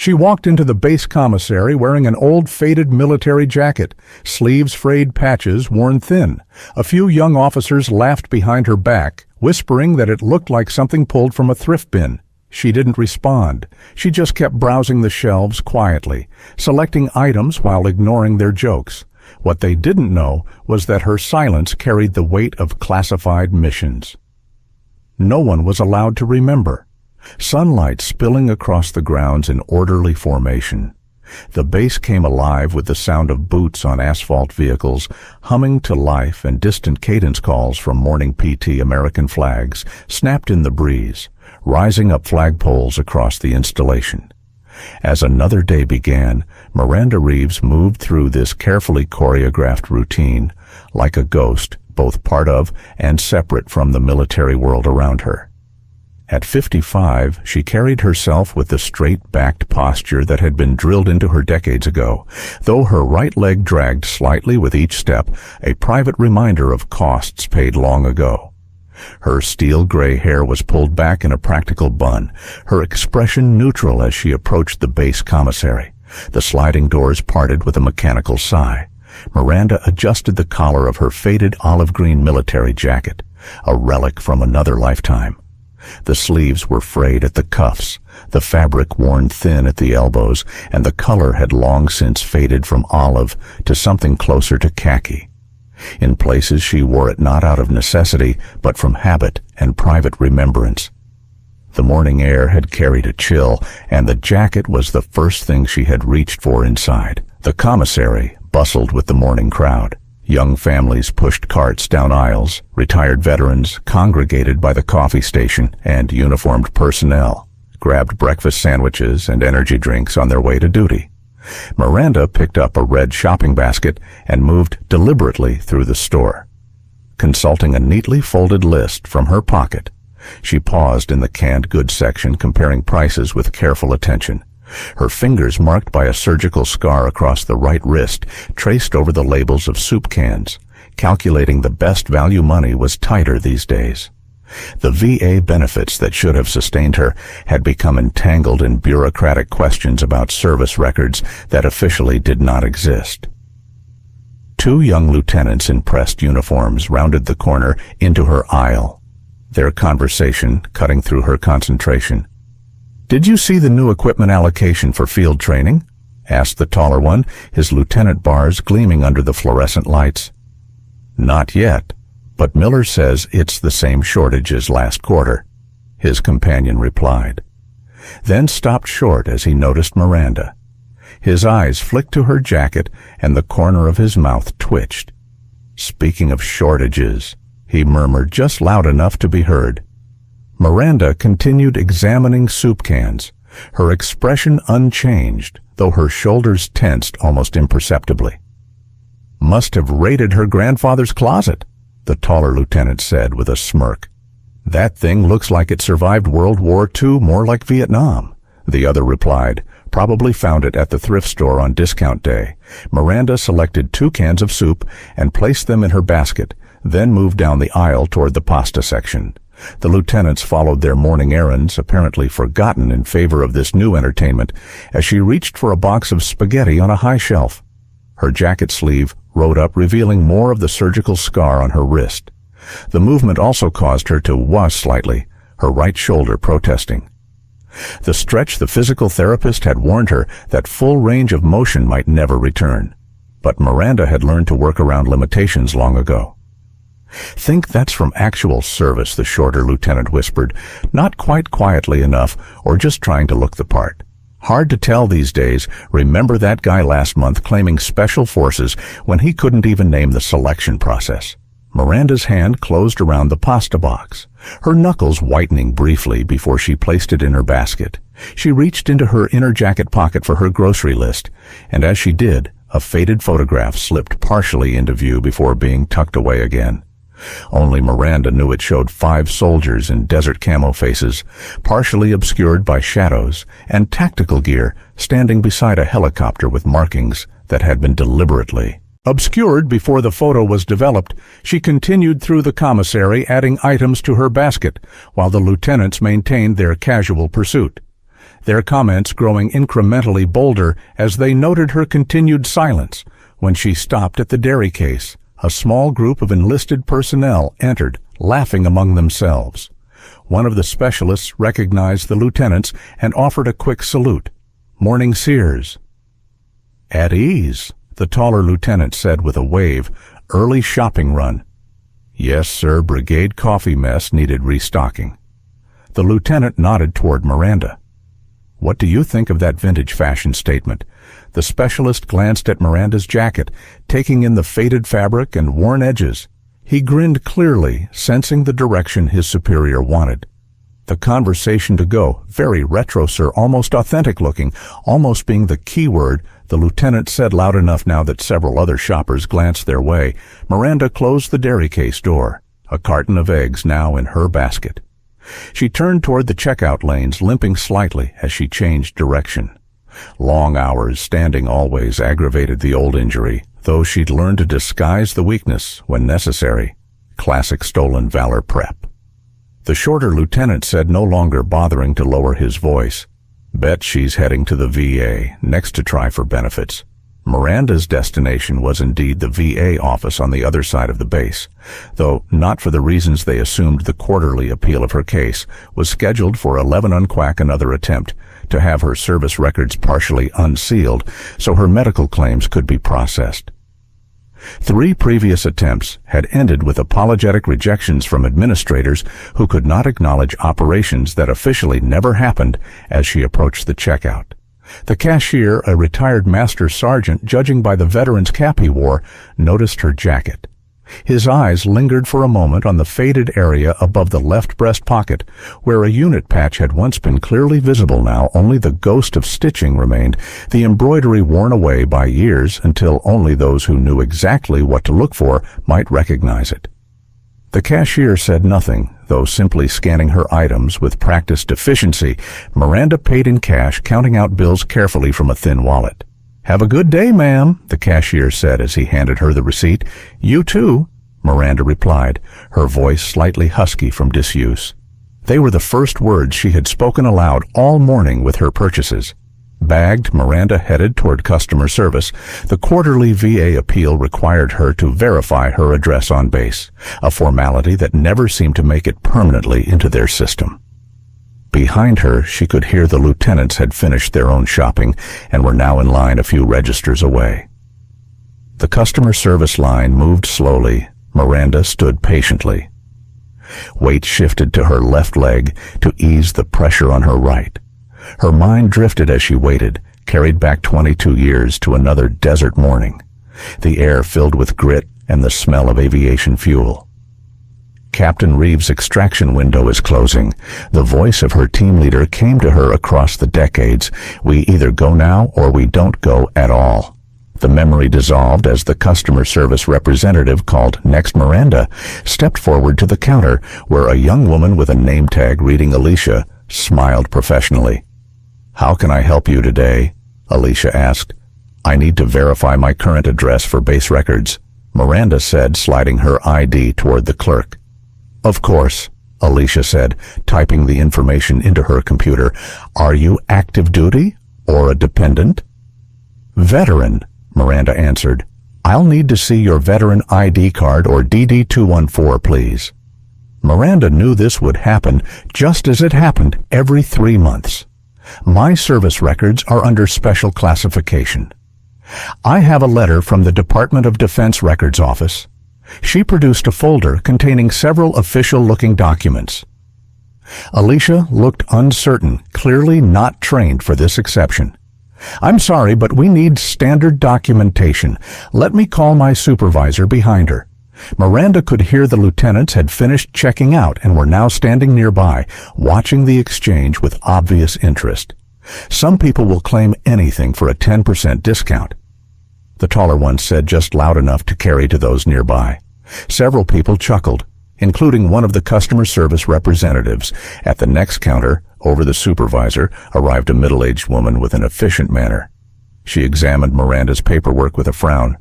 She walked into the base commissary wearing an old faded military jacket, sleeves frayed patches worn thin. A few young officers laughed behind her back, whispering that it looked like something pulled from a thrift bin. She didn't respond. She just kept browsing the shelves quietly, selecting items while ignoring their jokes. What they didn't know was that her silence carried the weight of classified missions. No one was allowed to remember. Sunlight spilling across the grounds in orderly formation. The base came alive with the sound of boots on asphalt vehicles, humming to life, and distant cadence calls from morning PT American flags snapped in the breeze, rising up flagpoles across the installation. As another day began, Miranda Reeves moved through this carefully choreographed routine like a ghost, both part of and separate from the military world around her. At 55, she carried herself with the straight-backed posture that had been drilled into her decades ago, though her right leg dragged slightly with each step, a private reminder of costs paid long ago. Her steel-gray hair was pulled back in a practical bun, her expression neutral as she approached the base commissary. The sliding doors parted with a mechanical sigh. Miranda adjusted the collar of her faded olive-green military jacket, a relic from another lifetime. The sleeves were frayed at the cuffs, the fabric worn thin at the elbows, and the color had long since faded from olive to something closer to khaki. In places she wore it not out of necessity, but from habit and private remembrance. The morning air had carried a chill, and the jacket was the first thing she had reached for inside. The commissary bustled with the morning crowd. Young families pushed carts down aisles, retired veterans congregated by the coffee station, and uniformed personnel grabbed breakfast sandwiches and energy drinks on their way to duty. Miranda picked up a red shopping basket and moved deliberately through the store. Consulting a neatly folded list from her pocket, she paused in the canned goods section, comparing prices with careful attention. Her fingers, marked by a surgical scar across the right wrist, traced over the labels of soup cans. Calculating the best value money was tighter these days. The VA benefits that should have sustained her had become entangled in bureaucratic questions about service records that officially did not exist. Two young lieutenants in pressed uniforms rounded the corner into her aisle, their conversation cutting through her concentration. "Did you see the new equipment allocation for field training?" asked the taller one, his lieutenant bars gleaming under the fluorescent lights. "Not yet, but Miller says it's the same shortage as last quarter," his companion replied. Then stopped short as he noticed Miranda. His eyes flicked to her jacket and the corner of his mouth twitched. "Speaking of shortages," he murmured just loud enough to be heard. Miranda continued examining soup cans, her expression unchanged, though her shoulders tensed almost imperceptibly. "Must have raided her grandfather's closet," the taller lieutenant said with a smirk. "That thing looks like it survived World War II more like Vietnam," the other replied. "Probably found it at the thrift store on discount day." Miranda selected 2 cans of soup and placed them in her basket, then moved down the aisle toward the pasta section. The lieutenants followed their morning errands, apparently forgotten in favor of this new entertainment, as she reached for a box of spaghetti on a high shelf. Her jacket sleeve rode up, revealing more of the surgical scar on her wrist. The movement also caused her to wash slightly, her right shoulder protesting. The stretch the physical therapist had warned her that full range of motion might never return. But Miranda had learned to work around limitations long ago. "Think that's from actual service," the shorter lieutenant whispered, not quite quietly enough, or just trying to look the part. "Hard to tell these days. Remember that guy last month claiming special forces when he couldn't even name the selection process?" Miranda's hand closed around the pasta box, her knuckles whitening briefly before she placed it in her basket. She reached into her inner jacket pocket for her grocery list, and as she did, a faded photograph slipped partially into view before being tucked away again. Only Miranda knew it showed 5 soldiers in desert camo faces, partially obscured by shadows, and tactical gear standing beside a helicopter with markings that had been deliberately obscured before the photo was developed. She continued through the commissary, adding items to her basket, while the lieutenants maintained their casual pursuit. their comments growing incrementally bolder as they noted her continued silence. When she stopped at the dairy case, a small group of enlisted personnel entered, laughing among themselves. One of the specialists recognized the lieutenants and offered a quick salute. "Morning, Sears." "At ease," the taller lieutenant said with a wave. "Early shopping run." "Yes, sir, brigade coffee mess needed restocking." The lieutenant nodded toward Miranda. "What do you think of that vintage fashion statement?" The specialist glanced at Miranda's jacket, taking in the faded fabric and worn edges. He grinned clearly, sensing the direction his superior wanted. The conversation to go, very retro, sir, almost authentic looking, almost being the key word, the lieutenant said loud enough now that several other shoppers glanced their way. Miranda closed the dairy case door, a carton of eggs now in her basket. She turned toward the checkout lanes, limping slightly as she changed direction. Long hours standing always aggravated the old injury, though she'd learned to disguise the weakness when necessary. Classic stolen valor prep. The shorter lieutenant said, no longer bothering to lower his voice, "Bet she's heading to the VA, next to try for benefits." Miranda's destination was indeed the VA office on the other side of the base, though not for the reasons they assumed. The quarterly appeal of her case was scheduled for 11 unquack another attempt to have her service records partially unsealed so her medical claims could be processed. 3 previous attempts had ended with apologetic rejections from administrators who could not acknowledge operations that officially never happened as she approached the checkout. The cashier, a retired master sergeant, judging by the veteran's cap he wore, noticed her jacket. His eyes lingered for a moment on the faded area above the left breast pocket, where a unit patch had once been clearly visible. Now only the ghost of stitching remained, the embroidery worn away by years until only those who knew exactly what to look for might recognize it. The cashier said nothing, though simply scanning her items with practiced efficiency. Miranda paid in cash, counting out bills carefully from a thin wallet. "Have a good day, ma'am," the cashier said as he handed her the receipt. "You too," Miranda replied, her voice slightly husky from disuse. They were the first words she had spoken aloud all morning with her purchases. Bagged, Miranda headed toward customer service. The quarterly VA appeal required her to verify her address on base, a formality that never seemed to make it permanently into their system. Behind her, she could hear the lieutenants had finished their own shopping and were now in line a few registers away. The customer service line moved slowly. Miranda stood patiently. Weight shifted to her left leg to ease the pressure on her right. Her mind drifted as she waited, carried back 22 years to another desert morning, the air filled with grit and the smell of aviation fuel. Captain Reeves' extraction window is closing. The voice of her team leader came to her across the decades. "We either go now or we don't go at all." The memory dissolved as the customer service representative called Next Miranda stepped forward to the counter where a young woman with a name tag reading Alicia smiled professionally. "How can I help you today?" Alicia asked. "I need to verify my current address for base records," Miranda said, sliding her ID toward the clerk. "Of course," Alicia said, typing the information into her computer. "Are you active duty or a dependent?" "Veteran," Miranda answered. "I'll need to see your veteran ID card or DD-214, please." Miranda knew this would happen just as it happened every 3 months. "My service records are under special classification. I have a letter from the Department of Defense Records Office." She produced a folder containing several official-looking documents. Alicia looked uncertain, clearly not trained for this exception. "I'm sorry, but we need standard documentation. Let me call my supervisor." Behind her, Miranda could hear the lieutenants had finished checking out and were now standing nearby, watching the exchange with obvious interest. "Some people will claim anything for a 10% discount," the taller one said, just loud enough to carry to those nearby. Several people chuckled, including one of the customer service representatives. At the next counter, over the supervisor, arrived a middle-aged woman with an efficient manner. She examined Miranda's paperwork with a frown.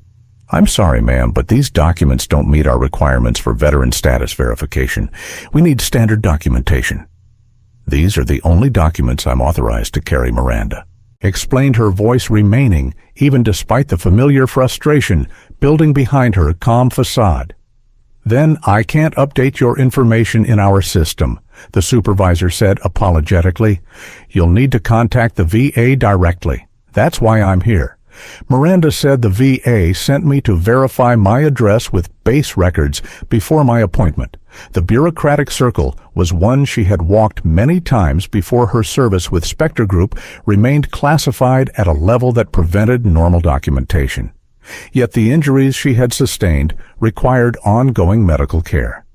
"I'm sorry, ma'am, but these documents don't meet our requirements for veteran status verification. We need standard documentation." "These are the only documents I'm authorized to carry, Miranda," explained, her voice remaining, even despite the familiar frustration building behind her calm facade. "Then I can't update your information in our system," the supervisor said apologetically. "You'll need to contact the VA directly. That's why I'm here." Miranda said the VA sent me to verify my address with base records before my appointment. The bureaucratic circle was one she had walked many times before her service with Spectre Group remained classified at a level that prevented normal documentation. Yet the injuries she had sustained required ongoing medical care.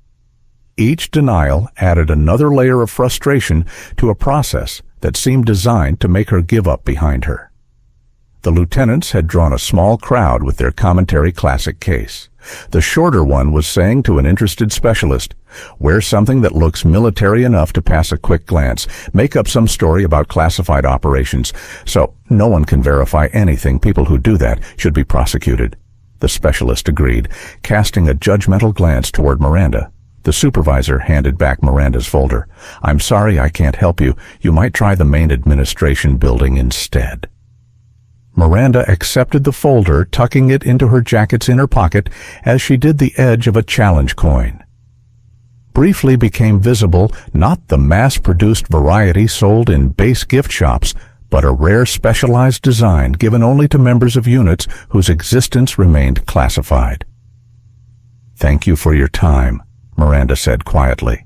Each denial added another layer of frustration to a process that seemed designed to make her give up behind her. The lieutenants had drawn a small crowd with their commentary classic case. The shorter one was saying to an interested specialist, "Wear something that looks military enough to pass a quick glance. Make up some story about classified operations. So no one can verify anything. People who do that should be prosecuted." The specialist agreed, casting a judgmental glance toward Miranda. The supervisor handed back Miranda's folder. "I'm sorry I can't help you. You might try the main administration building instead." Miranda accepted the folder, tucking it into her jacket's inner pocket as she did the edge of a challenge coin. Briefly became visible not the mass-produced variety sold in base gift shops, but a rare specialized design given only to members of units whose existence remained classified. "Thank you for your time," Miranda said quietly.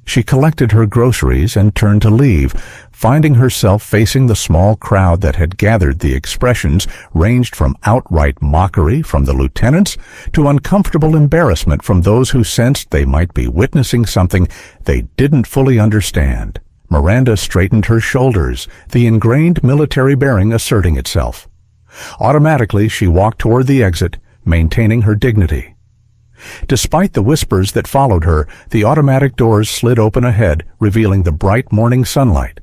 She collected her groceries and turned to leave, finding herself facing the small crowd that had gathered. The expressions ranged from outright mockery from the lieutenants to uncomfortable embarrassment from those who sensed they might be witnessing something they didn't fully understand. Miranda straightened her shoulders, the ingrained military bearing asserting itself. Automatically, she walked toward the exit, maintaining her dignity. Despite the whispers that followed her, the automatic doors slid open ahead, revealing the bright morning sunlight.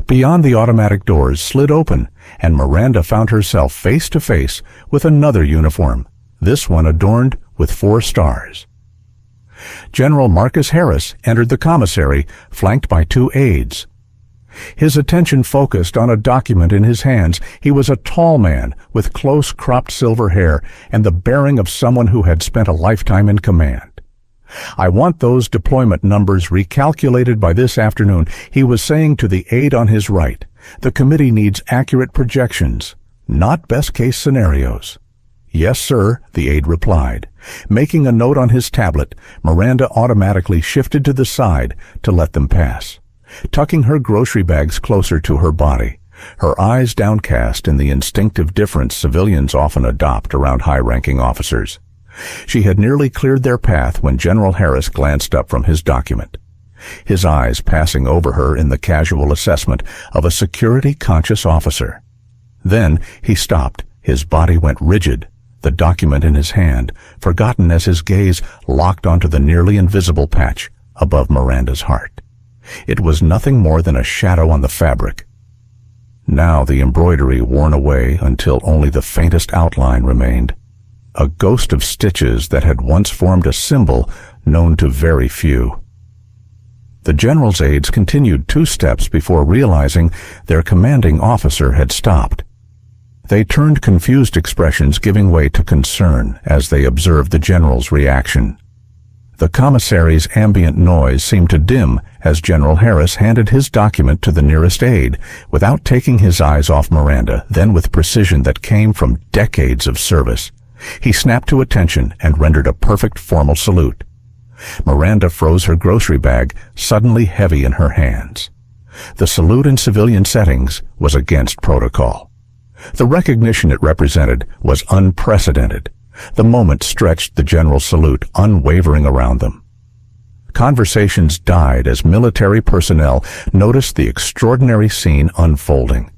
Beyond the automatic doors slid open, and Miranda found herself face to face with another uniform, this one adorned with 4 stars. General Marcus Harris entered the commissary, flanked by 2 aides. His attention focused on a document in his hands. He was a tall man with close cropped silver hair and the bearing of someone who had spent a lifetime in command. "I want those deployment numbers recalculated by this afternoon," he was saying to the aide on his right. "The committee needs accurate projections, not best-case scenarios." "Yes, sir," the aide replied. Making a note on his tablet, Miranda automatically shifted to the side to let them pass, tucking her grocery bags closer to her body, her eyes downcast in the instinctive difference civilians often adopt around high-ranking officers. She had nearly cleared their path when General Harris glanced up from his document, his eyes passing over her in the casual assessment of a security-conscious officer. Then he stopped. His body went rigid, the document in his hand, forgotten as his gaze locked onto the nearly invisible patch above Miranda's heart. It was nothing more than a shadow on the fabric. Now the embroidery worn away until only the faintest outline remained, a ghost of stitches that had once formed a symbol known to very few. The general's aides continued 2 steps before realizing their commanding officer had stopped. They turned, confused expressions giving way to concern as they observed the general's reaction. The commissary's ambient noise seemed to dim as General Harris handed his document to the nearest aide, without taking his eyes off Miranda, then with precision that came from decades of service. He snapped to attention and rendered a perfect formal salute. Miranda froze her grocery bag, suddenly heavy in her hands. The salute in civilian settings was against protocol. The recognition it represented was unprecedented. The moment stretched the general's salute, unwavering around them. Conversations died as military personnel noticed the extraordinary scene unfolding.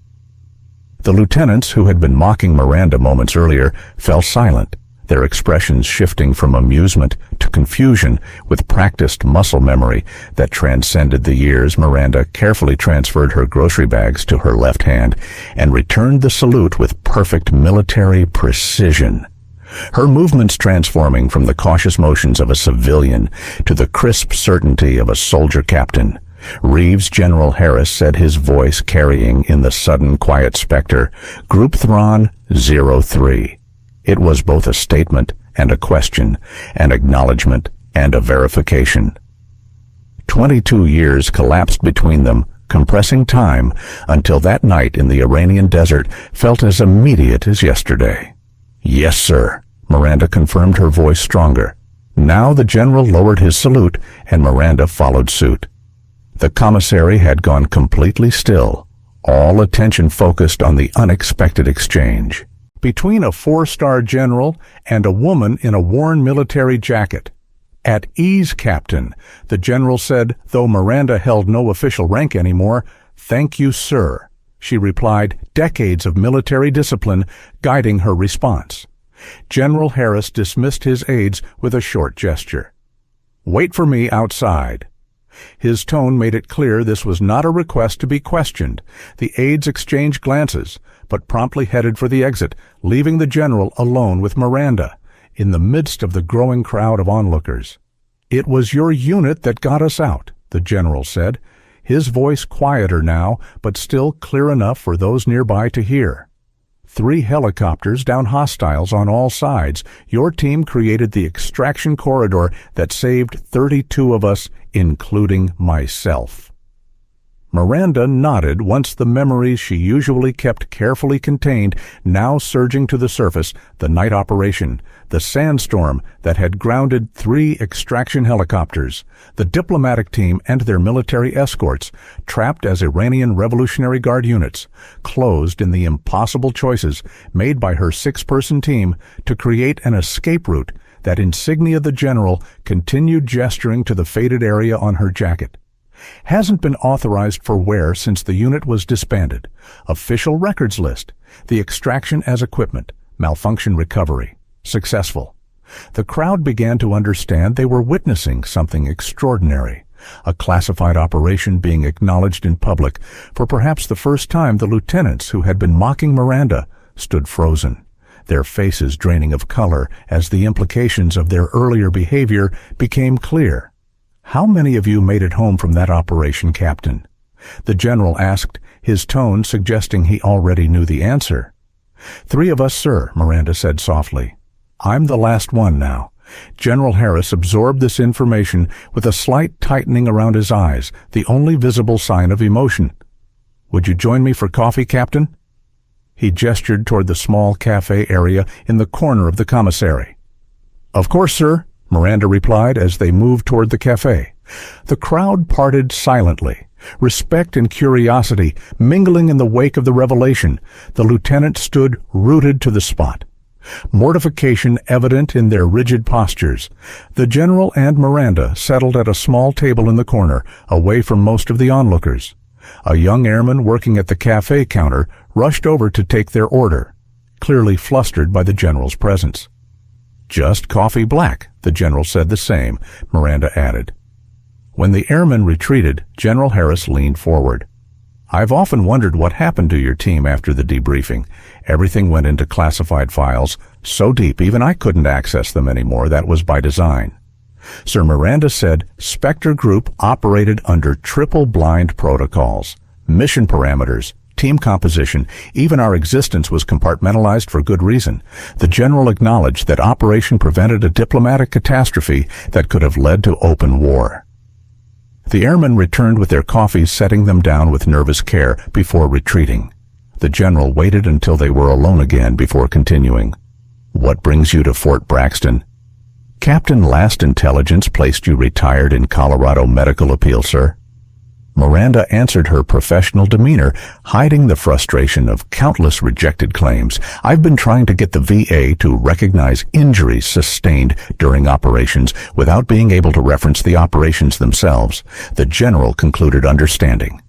The lieutenants who had been mocking Miranda moments earlier fell silent, their expressions shifting from amusement to confusion with practiced muscle memory that transcended the years. Miranda carefully transferred her grocery bags to her left hand and returned the salute with perfect military precision, her movements transforming from the cautious motions of a civilian to the crisp certainty of a soldier captain. Reeves General Harris said, his voice carrying in the sudden quiet specter, Group Thrawn 03. It was both a statement and a question, an acknowledgement and a verification. 22 years collapsed between them, compressing time until that night in the Iranian desert felt as immediate as yesterday. Yes, sir, Miranda confirmed, her voice stronger. Now the general lowered his salute, and Miranda followed suit. The commissary had gone completely still, all attention focused on the unexpected exchange between a 4-star general and a woman in a worn military jacket. At ease, Captain, the general said, though Miranda held no official rank anymore. Thank you, sir, she replied, decades of military discipline guiding her response. General Harris dismissed his aides with a short gesture. Wait for me outside. His tone made it clear this was not a request to be questioned. The aides exchanged glances, but promptly headed for the exit, leaving the general alone with Miranda, in the midst of the growing crowd of onlookers. It was your unit that got us out, the general said, his voice quieter now, but still clear enough for those nearby to hear. 3 helicopters down hostiles on all sides. Your team created the extraction corridor that saved 32 of us, including myself. Miranda nodded once the memories she usually kept carefully contained now surging to the surface, the night operation, the sandstorm that had grounded 3 extraction helicopters, the diplomatic team and their military escorts, trapped as Iranian Revolutionary Guard units, closed in the impossible choices made by her 6-person team to create an escape route. That insignia the general continued gesturing to the faded area on her jacket. Hasn't been authorized for wear since the unit was disbanded. Official records list. The extraction as equipment. Malfunction recovery. Successful. The crowd began to understand they were witnessing something extraordinary. A classified operation being acknowledged in public. For perhaps the first time, the lieutenants who had been mocking Miranda stood frozen, their faces draining of color as the implications of their earlier behavior became clear. How many of you made it home from that operation, Captain? The general asked, his tone suggesting he already knew the answer. 3 of us, sir, Miranda said softly. I'm the last one now. General Harris absorbed this information with a slight tightening around his eyes, the only visible sign of emotion. Would you join me for coffee, Captain? He gestured toward the small cafe area in the corner of the commissary. Of course, sir, Miranda replied as they moved toward the cafe. The crowd parted silently, respect and curiosity mingling in the wake of the revelation. The lieutenant stood rooted to the spot, mortification evident in their rigid postures. The general and Miranda settled at a small table in the corner, away from most of the onlookers. A young airman working at the cafe counter rushed over to take their order, clearly flustered by the general's presence. Just coffee black, the general said the same, Miranda added. When the airman retreated, General Harris leaned forward. I've often wondered what happened to your team after the debriefing. Everything went into classified files, so deep even I couldn't access them anymore. That was by design. Sir, Miranda said Spectre Group operated under triple-blind protocols, mission parameters, team composition, even our existence was compartmentalized for good reason. The general acknowledged that operation prevented a diplomatic catastrophe that could have led to open war. The airmen returned with their coffees, setting them down with nervous care before retreating. The general waited until they were alone again before continuing. What brings you to Fort Braxton? Captain, last intelligence placed you retired in Colorado Medical Appeal, sir. Miranda answered her professional demeanor, hiding the frustration of countless rejected claims. I've been trying to get the VA to recognize injuries sustained during operations without being able to reference the operations themselves. The general concluded understanding.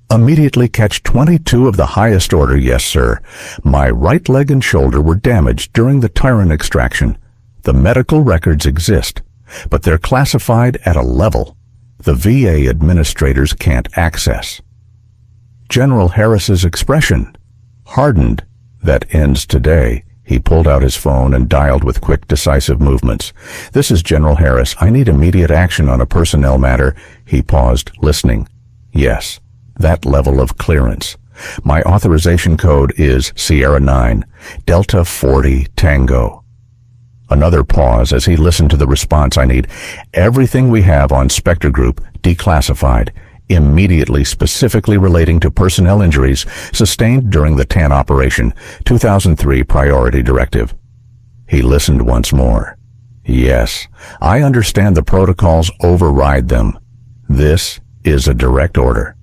Immediately catch 22 of the highest order, yes, sir. My right leg and shoulder were damaged during the Tyrant extraction. The medical records exist, but they're classified at a level the VA administrators can't access. General Harris's expression, hardened, that ends today, He pulled out his phone and dialed with quick, decisive movements. "This is General Harris. I need immediate action on a personnel matter." He paused, listening. "Yes, that level of clearance. My authorization code is Sierra 9, Delta 40 Tango." Another pause as he listened to the response. "I need everything we have on Spectre Group declassified, immediately, specifically relating to personnel injuries sustained during the TAN operation, 2003 Priority Directive." He listened once more. "Yes, I understand the protocols override them. This is a direct order."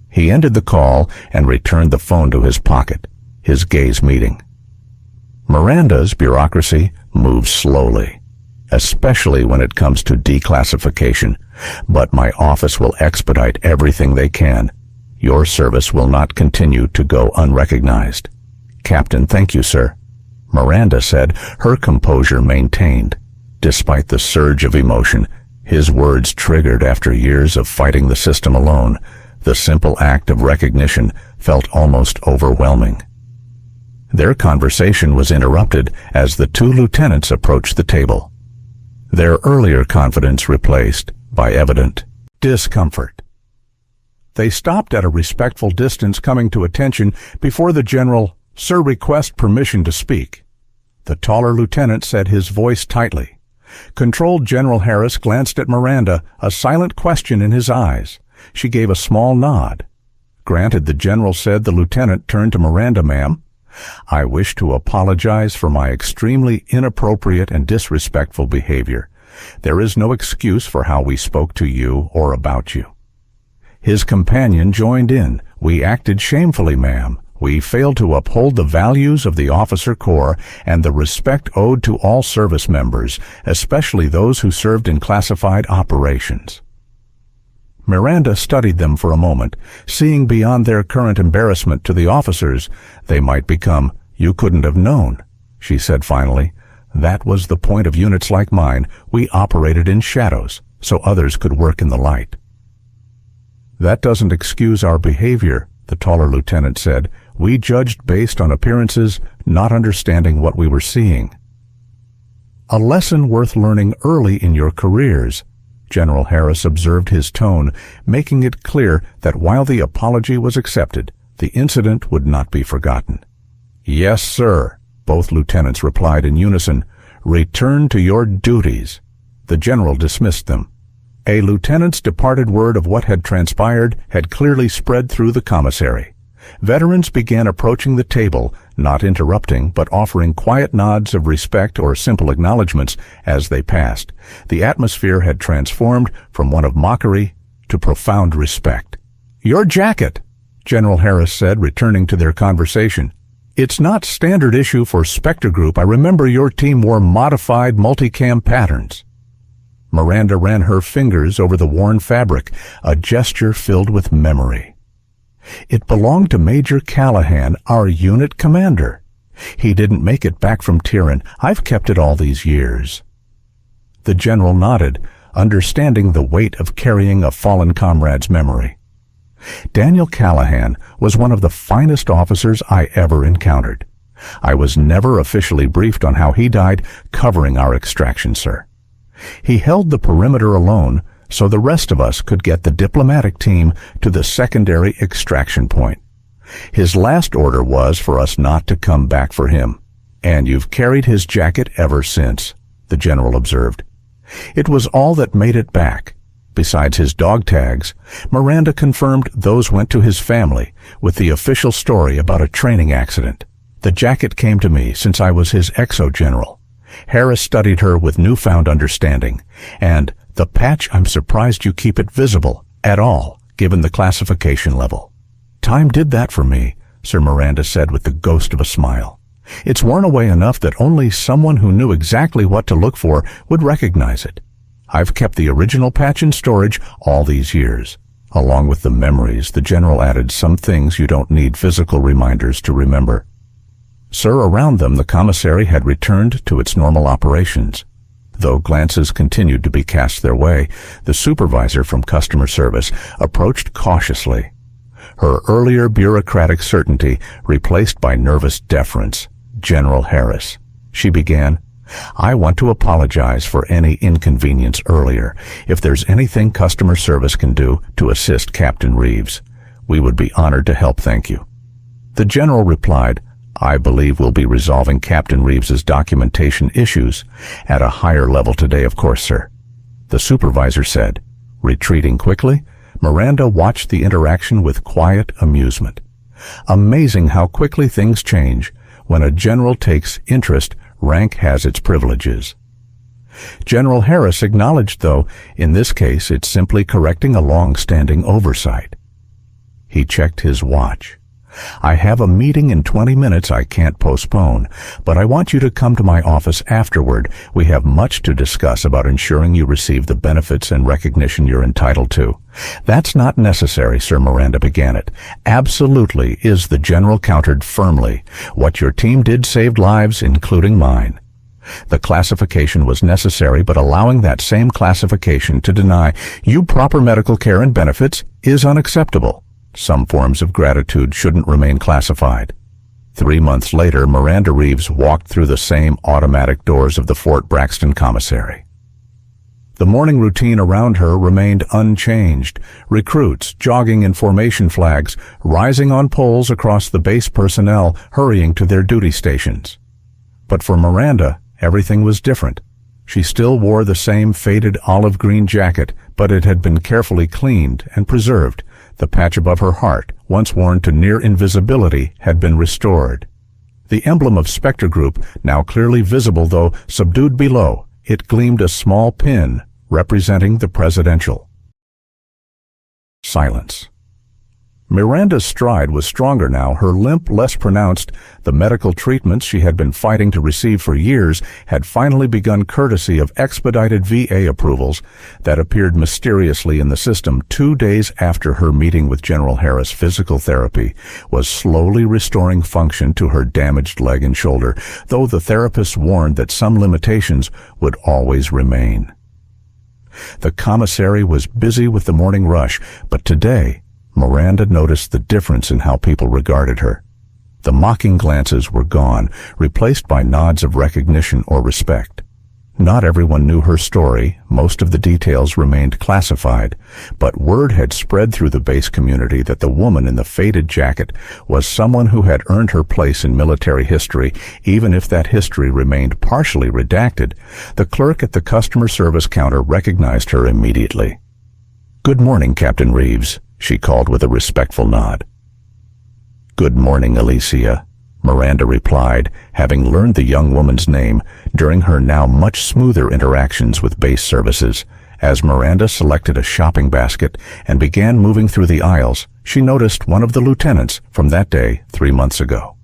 He ended the call and returned the phone to his pocket, his gaze meeting. Miranda's bureaucracy moves slowly, especially when it comes to declassification, but my office will expedite everything they can. Your service will not continue to go unrecognized. "Captain, thank you, sir," Miranda said, her composure maintained. Despite the surge of emotion, his words triggered after years of fighting the system alone, the simple act of recognition felt almost overwhelming. Their conversation was interrupted as the two lieutenants approached the table, their earlier confidence replaced by evident discomfort. They stopped at a respectful distance, coming to attention before the general. "Sir, request permission to speak." The taller lieutenant said, his voice tightly. Controlled General Harris glanced at Miranda, a silent question in his eyes. She gave a small nod. "Granted," the general said. The lieutenant turned to Miranda. "Ma'am, I wish to apologize for my extremely inappropriate and disrespectful behavior. There is no excuse for how we spoke to you or about you." His companion joined in. "We acted shamefully, ma'am. We failed to uphold the values of the officer corps and the respect owed to all service members, especially those who served in classified operations." Miranda studied them for a moment, seeing beyond their current embarrassment to the officers. "They might become, you couldn't have known," she said finally. "That was the point of units like mine. We operated in shadows, so others could work in the light." "That doesn't excuse our behavior," the taller lieutenant said. "We judged based on appearances, not understanding what we were seeing." "A lesson worth learning early in your careers," General Harris observed, his tone making it clear that while the apology was accepted, the incident would not be forgotten. "Yes, sir," both lieutenants replied in unison. "Return to your duties." The general dismissed them. A lieutenant's departed word of what had transpired had clearly spread through the commissary. Veterans began approaching the table, not interrupting, but offering quiet nods of respect or simple acknowledgments as they passed. The atmosphere had transformed from one of mockery to profound respect. "Your jacket," General Harris said, returning to their conversation. "It's not standard issue for Spectre Group. I remember your team wore modified multicam patterns." Miranda ran her fingers over the worn fabric, a gesture filled with memory. "It belonged to Major Callahan, our unit commander. He didn't make it back from Tyrann. I've kept it all these years." The general nodded, understanding the weight of carrying a fallen comrade's memory. "Daniel Callahan was one of the finest officers I ever encountered. I was never officially briefed on how he died covering our extraction, sir. He held the perimeter alone, so the rest of us could get the diplomatic team to the secondary extraction point. His last order was for us not to come back for him. And you've carried his jacket ever since," the general observed. "It was all that made it back. Besides his dog tags, Miranda confirmed those went to his family with the official story about a training accident. The jacket came to me since I was his exo general. Harris studied her with newfound understanding. And the patch, I'm surprised you keep it visible at all, given the classification level." "Time did that for me," Sir Miranda said with the ghost of a smile. "It's worn away enough that only someone who knew exactly what to look for would recognize it. I've kept the original patch in storage all these years." Along with the memories, the general added, "Some things you don't need physical reminders to remember." Sir, around them the commissary had returned to its normal operations. Though glances continued to be cast their way, the supervisor from customer service approached cautiously, her earlier bureaucratic certainty replaced by nervous deference. General Harris, she began. I want to apologize for any inconvenience earlier. If there's anything customer service can do to assist Captain Reeves, we would be honored to help, thank you. The general replied, I believe we'll be resolving Captain Reeves's documentation issues at a higher level today, of course, sir. The supervisor said. Retreating quickly, Miranda watched the interaction with quiet amusement. Amazing how quickly things change. When a general takes interest, rank has its privileges. General Harris acknowledged, though, in this case it's simply correcting a long-standing oversight. He checked his watch. I have a meeting in 20 minutes I can't postpone, but I want you to come to my office afterward. We have much to discuss about ensuring you receive the benefits and recognition you're entitled to. That's not necessary, Sir. Miranda began it. Absolutely, is the general countered firmly. What your team did saved lives, including mine. The classification was necessary, but allowing that same classification to deny you proper medical care and benefits is unacceptable. Some forms of gratitude shouldn't remain classified. 3 months later, Miranda Reeves walked through the same automatic doors of the Fort Braxton commissary. The morning routine around her remained unchanged. Recruits jogging in formation flags, rising on poles across the base personnel, hurrying to their duty stations. But for Miranda, everything was different. She still wore the same faded olive green jacket, but it had been carefully cleaned and preserved. The patch above her heart, once worn to near invisibility, had been restored. The emblem of Spectre Group, now clearly visible though subdued below, it gleamed a small pin representing the presidential. Silence. Miranda's stride was stronger now, her limp less pronounced. The medical treatments she had been fighting to receive for years had finally begun courtesy of expedited VA approvals that appeared mysteriously in the system 2 days after her meeting with General Harris. Physical therapy was slowly restoring function to her damaged leg and shoulder, though the therapist warned that some limitations would always remain. The commissary was busy with the morning rush, but today, Miranda noticed the difference in how people regarded her. The mocking glances were gone, replaced by nods of recognition or respect. Not everyone knew her story, most of the details remained classified, but word had spread through the base community that the woman in the faded jacket was someone who had earned her place in military history, even if that history remained partially redacted. The clerk at the customer service counter recognized her immediately. "Good morning, Captain Reeves," she called with a respectful nod. "Good morning, Alicia," Miranda replied, having learned the young woman's name during her now much smoother interactions with base services. As Miranda selected a shopping basket and began moving through the aisles, she noticed one of the lieutenants from that day 3 months ago.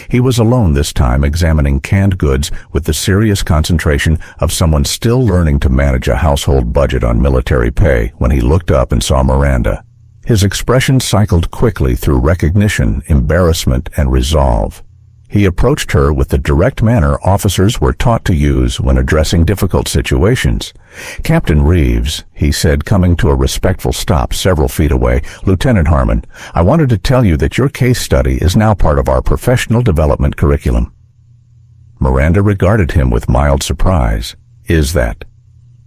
He was alone this time, examining canned goods with the serious concentration of someone still learning to manage a household budget on military pay when he looked up and saw Miranda. His expression cycled quickly through recognition, embarrassment, and resolve. He approached her with the direct manner officers were taught to use when addressing difficult situations. "Captain Reeves," he said, coming to a respectful stop several feet away, "Lieutenant Harmon, I wanted to tell you that your case study is now part of our professional development curriculum." Miranda regarded him with mild surprise. "Is that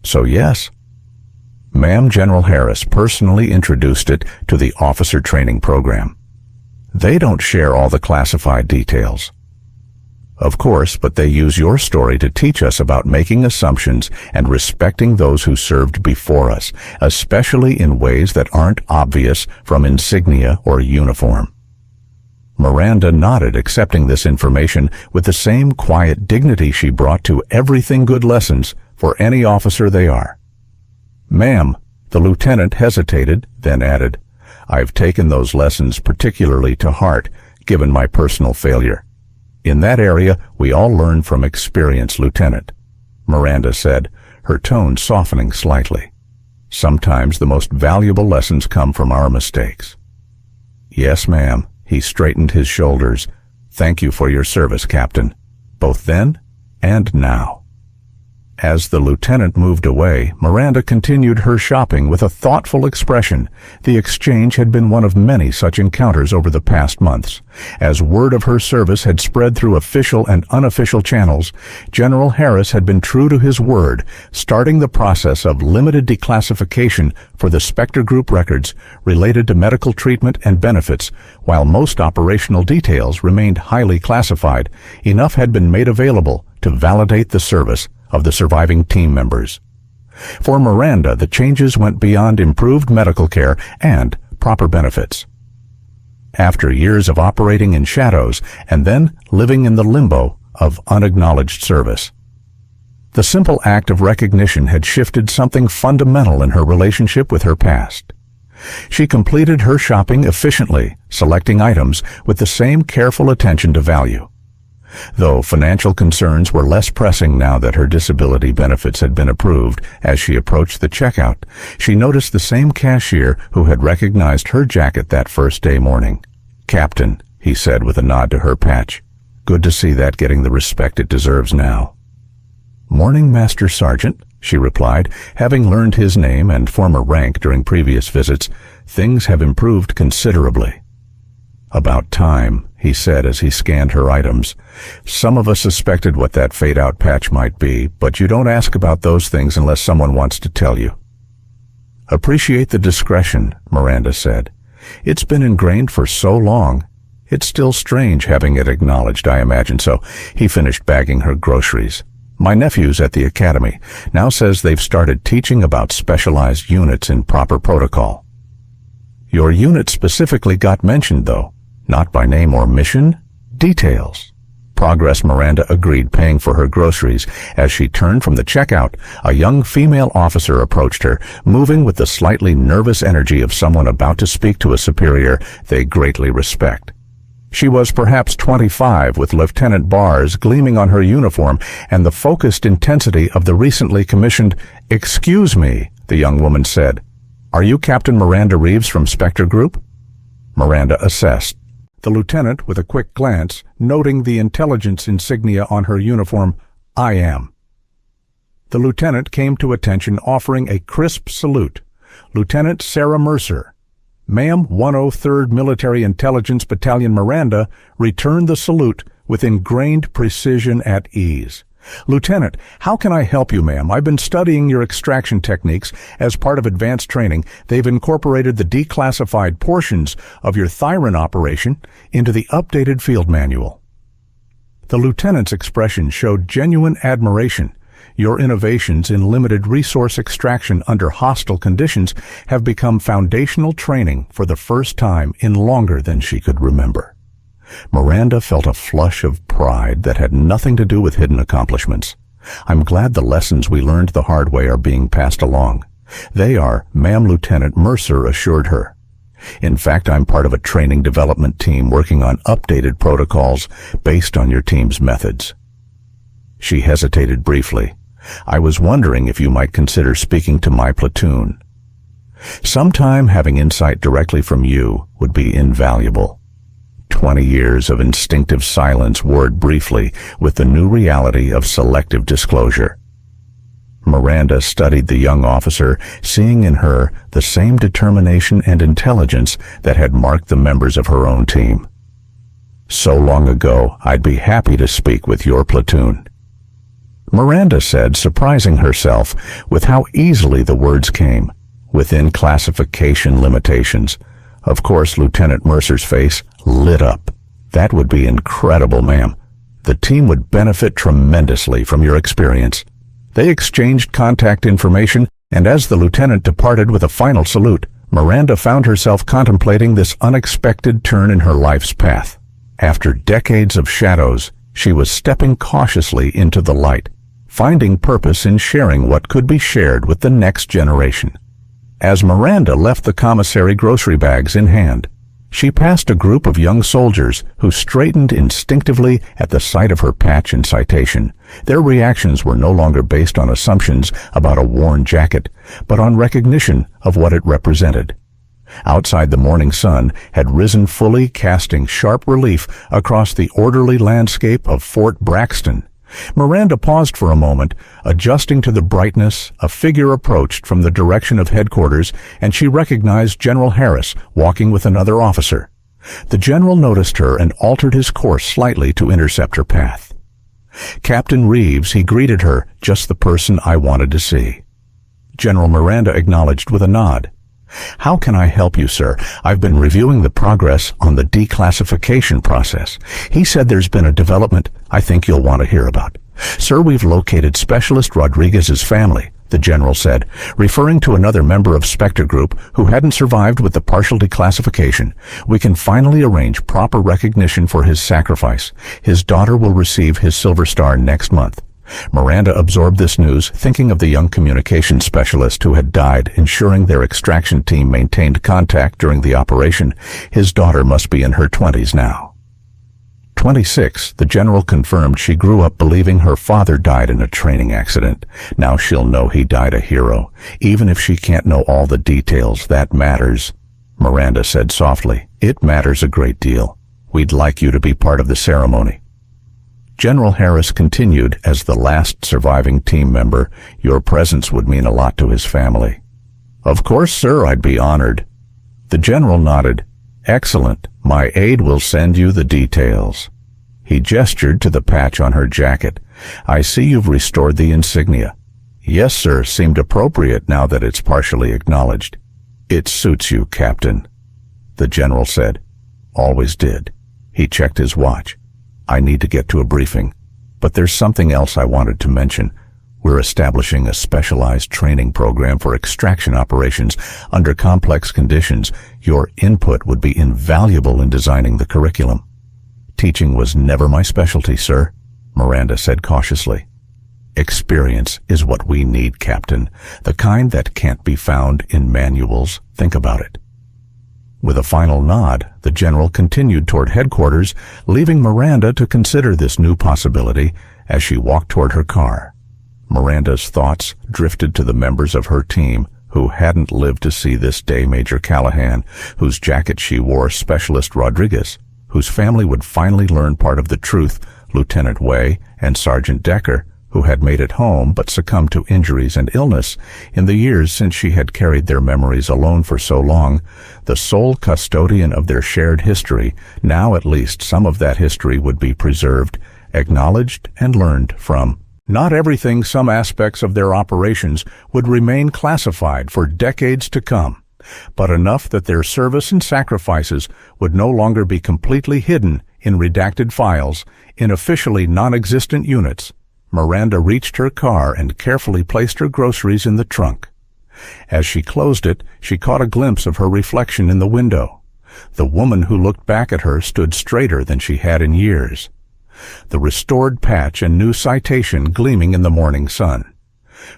so?" "Yes." "Ma'am, General Harris personally introduced it to the officer training program. They don't share all the classified details." "Of course, but they use your story to teach us about making assumptions and respecting those who served before us, especially in ways that aren't obvious from insignia or uniform." Miranda nodded, accepting this information with the same quiet dignity she brought to everything good lessons for any officer they are. "Ma'am," the lieutenant hesitated, then added, "I've taken those lessons particularly to heart, given my personal failure." "In that area, we all learn from experience, Lieutenant," Miranda said, her tone softening slightly. "Sometimes the most valuable lessons come from our mistakes." "Yes, ma'am." He straightened his shoulders. "Thank you for your service, Captain, both then and now." As the lieutenant moved away, Miranda continued her shopping with a thoughtful expression. The exchange had been one of many such encounters over the past months. As word of her service had spread through official and unofficial channels, General Harris had been true to his word, starting the process of limited declassification for the Spectre Group records related to medical treatment and benefits. While most operational details remained highly classified, enough had been made available to validate the service of the surviving team members. For Miranda, the changes went beyond improved medical care and proper benefits. After years of operating in shadows and then living in the limbo of unacknowledged service, the simple act of recognition had shifted something fundamental in her relationship with her past. She completed her shopping efficiently, selecting items with the same careful attention to value. Though financial concerns were less pressing now that her disability benefits had been approved, as she approached the checkout, she noticed the same cashier who had recognized her jacket that first day morning. "Captain," he said with a nod to her patch. "Good to see that getting the respect it deserves now." "Morning, Master Sergeant," she replied, having learned his name and former rank during previous visits. "Things have improved considerably." "About time," he said as he scanned her items. "Some of us suspected what that fade-out patch might be, but you don't ask about those things unless someone wants to tell you." "Appreciate the discretion," Miranda said. "It's been ingrained for so long. It's still strange having it acknowledged, I imagine." So he finished bagging her groceries. "My nephew's at the academy. Now says they've started teaching about specialized units in proper protocol." "Your unit specifically got mentioned, though. Not by name or mission, details." "Progress," Miranda agreed, paying for her groceries. As she turned from the checkout, a young female officer approached her, moving with the slightly nervous energy of someone about to speak to a superior they greatly respect. She was perhaps 25, with lieutenant bars gleaming on her uniform and the focused intensity of the recently commissioned. "Excuse me," the young woman said. "Are you Captain Miranda Reeves from Spectre Group?" Miranda assessed. The lieutenant, with a quick glance, noting the intelligence insignia on her uniform, "I am." The lieutenant came to attention, offering a crisp salute. "Lieutenant Sarah Mercer." "Ma'am, 103rd Military Intelligence Battalion Miranda," returned the salute with ingrained precision at ease. "Lieutenant, how can I help you, ma'am? I've been studying your extraction techniques. As part of advanced training, they've incorporated the declassified portions of your Thyron operation into the updated field manual." The lieutenant's expression showed genuine admiration. "Your innovations in limited resource extraction under hostile conditions have become foundational training for the first time in longer than she could remember." Miranda felt a flush of pride that had nothing to do with hidden accomplishments. "I'm glad the lessons we learned the hard way are being passed along." "They are," Ma'am Lieutenant Mercer assured her. "In fact, I'm part of a training development team working on updated protocols based on your team's methods." She hesitated briefly. "I was wondering if you might consider speaking to my platoon. Sometime having insight directly from you would be invaluable." 20 years of instinctive silence warred briefly with the new reality of selective disclosure. Miranda studied the young officer, seeing in her the same determination and intelligence that had marked the members of her own team. "So long ago, I'd be happy to speak with your platoon," Miranda said, surprising herself with how easily the words came, within classification limitations. Of course, Lieutenant Mercer's face lit up. "That would be incredible, ma'am. The team would benefit tremendously from your experience." They exchanged contact information, and as the lieutenant departed with a final salute, Miranda found herself contemplating this unexpected turn in her life's path. After decades of shadows, she was stepping cautiously into the light, finding purpose in sharing what could be shared with the next generation. As Miranda left the commissary, grocery bags in hand, she passed a group of young soldiers who straightened instinctively at the sight of her patch and citation. Their reactions were no longer based on assumptions about a worn jacket, but on recognition of what it represented. Outside, the morning sun had risen fully, casting sharp relief across the orderly landscape of Fort Braxton. Miranda paused for a moment, adjusting to the brightness. A figure approached from the direction of headquarters, and she recognized General Harris walking with another officer. The general noticed her and altered his course slightly to intercept her path. "Captain Reeves," he greeted her, "just the person I wanted to see." General Miranda acknowledged with a nod. "How can I help you, sir? I've been reviewing the progress on the declassification process. He said there's been a development I think you'll want to hear about." "Sir, we've located Specialist Rodriguez's family," the general said, referring to another member of Spectre Group who hadn't survived with the partial declassification. "We can finally arrange proper recognition for his sacrifice. His daughter will receive his Silver Star next month." Miranda absorbed this news, thinking of the young communications specialist who had died, ensuring their extraction team maintained contact during the operation. His daughter must be in her 20s now. 26, the general confirmed. She grew up believing her father died in a training accident. Now she'll know he died a hero. Even if she can't know all the details, that matters. Miranda said softly, "It matters a great deal. We'd like you to be part of the ceremony." General Harris continued, as the last surviving team member, "Your presence would mean a lot to his family." "Of course, sir, I'd be honored." The general nodded. "Excellent. My aide will send you the details." He gestured to the patch on her jacket. "I see you've restored the insignia." "Yes, sir, seemed appropriate now that it's partially acknowledged." "It suits you, Captain," the general said. "Always did." He checked his watch. "I need to get to a briefing, but there's something else I wanted to mention. We're establishing a specialized training program for extraction operations under complex conditions. Your input would be invaluable in designing the curriculum." "Teaching was never my specialty, sir," Miranda said cautiously. "Experience is what we need, Captain, the kind that can't be found in manuals. Think about it." With a final nod, the general continued toward headquarters, leaving Miranda to consider this new possibility as she walked toward her car. Miranda's thoughts drifted to the members of her team who hadn't lived to see this day: Major Callahan, whose jacket she wore; Specialist Rodriguez, whose family would finally learn part of the truth; Lieutenant Way; and Sergeant Decker, who had made it home but succumbed to injuries and illness in the years since she had carried their memories alone for so long. The sole custodian of their shared history, now at least some of that history would be preserved, acknowledged, and learned from. Not everything, some aspects of their operations would remain classified for decades to come, but enough that their service and sacrifices would no longer be completely hidden in redacted files, in officially non-existent units. Miranda reached her car and carefully placed her groceries in the trunk. As she closed it, she caught a glimpse of her reflection in the window. The woman who looked back at her stood straighter than she had in years, the restored patch and new citation gleaming in the morning sun.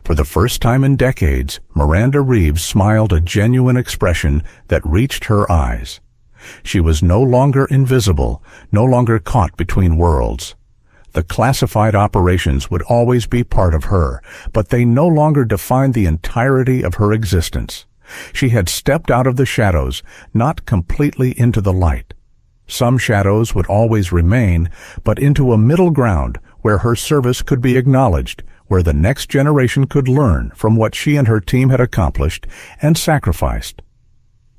For the first time in decades, Miranda Reeves smiled, a genuine expression that reached her eyes. She was no longer invisible, no longer caught between worlds. The classified operations would always be part of her, but they no longer defined the entirety of her existence. She had stepped out of the shadows, not completely into the light. Some shadows would always remain, but into a middle ground where her service could be acknowledged, where the next generation could learn from what she and her team had accomplished and sacrificed.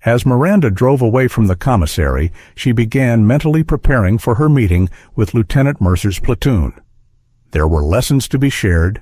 As Miranda drove away from the commissary, she began mentally preparing for her meeting with Lieutenant Mercer's platoon. There were lessons to be shared,